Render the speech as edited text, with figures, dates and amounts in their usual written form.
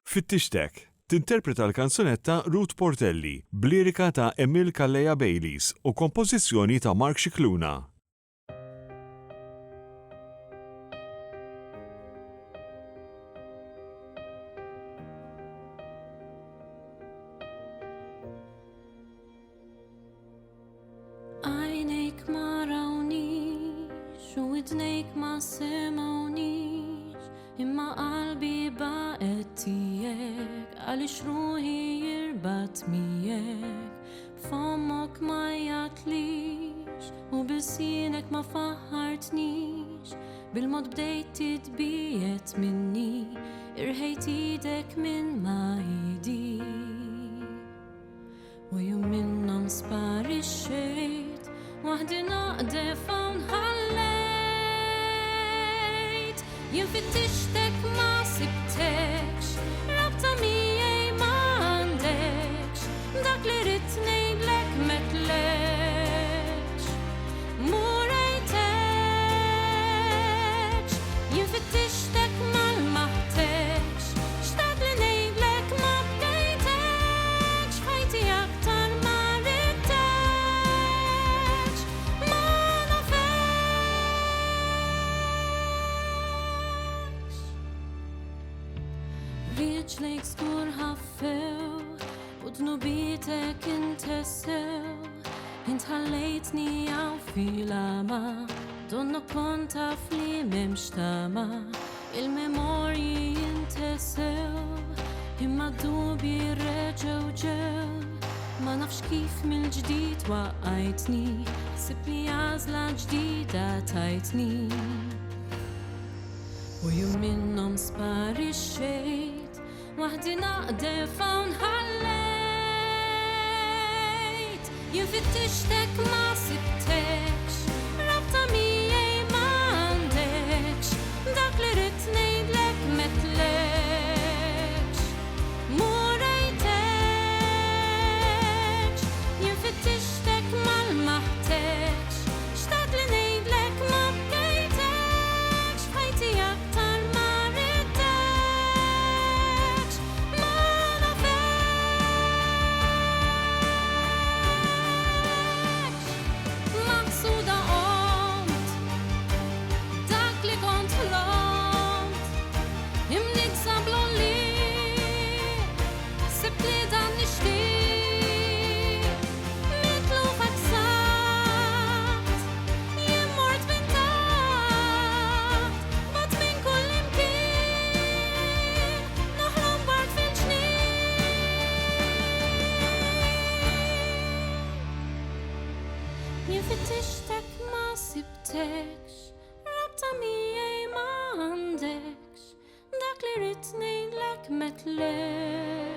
Fittixtek tinterpreta l-kanzunetta Ruth Portelli, b'lirika ta' Emil Kalleja Baileys u kompożizzjoni ta' Mark Scicluna. Għajnejk ma rawniex u idnejk ma semawniex, imma qalbi baqet tiegħek għaliex ruħi jirbat miegħek. F'ommok ma jgħatlix u bisienek ma faħħartnix, bil-mod bdejt titbiet minni, irħejt idek minn ma idi. U jum minnom sparixxejt, waħdi naqdef hawn ħallejt. Jien fittixtek ma sibtekx, rabta miegħi ma għandekx, dak li rid ngħidlek metlekx. Murejtekx, jien fittixtek mal-maħtekx, xtaqt li ngħidlek ma bdejtekx, f'ħajti aktar ma ridtekx, ma nafekx. Riġlejk skur ħaffew u dnubitek intessew, int ħallejtni għaw fil-ama, donna kont taf li m'hemmx tama, il-memorji intessew, imma d-dubji reġgħu ġew, ma nafx kif mill-ġdid waqqajtni, sibni għażla ġdida tajtni. U jum minnom sparixxejt, waħdi naqdef hawn ħallejt. Jien fittixtek ma sibtekx, rabta miegħi ma għandekx, dak li rid ngħidlek metlekx. Murejtekx, jien fittixtek mal-maħtekx, xtaqt li ngħidlek ma bdejtekx, f'ħajti aktar ma ridtekx, ma nafekx. Maqsuda qont, dak li kont ħlomt, imniksa blolli, sibt li dan nixtieq, mitlufek saħt, jien mort minn taħt, bat minn kull imkien, noħlom bart fil-ġnien. Jien fittixtek ma sibtekx, rabta miegħi ma għandekx, dak li rid ngħidlek metlekx.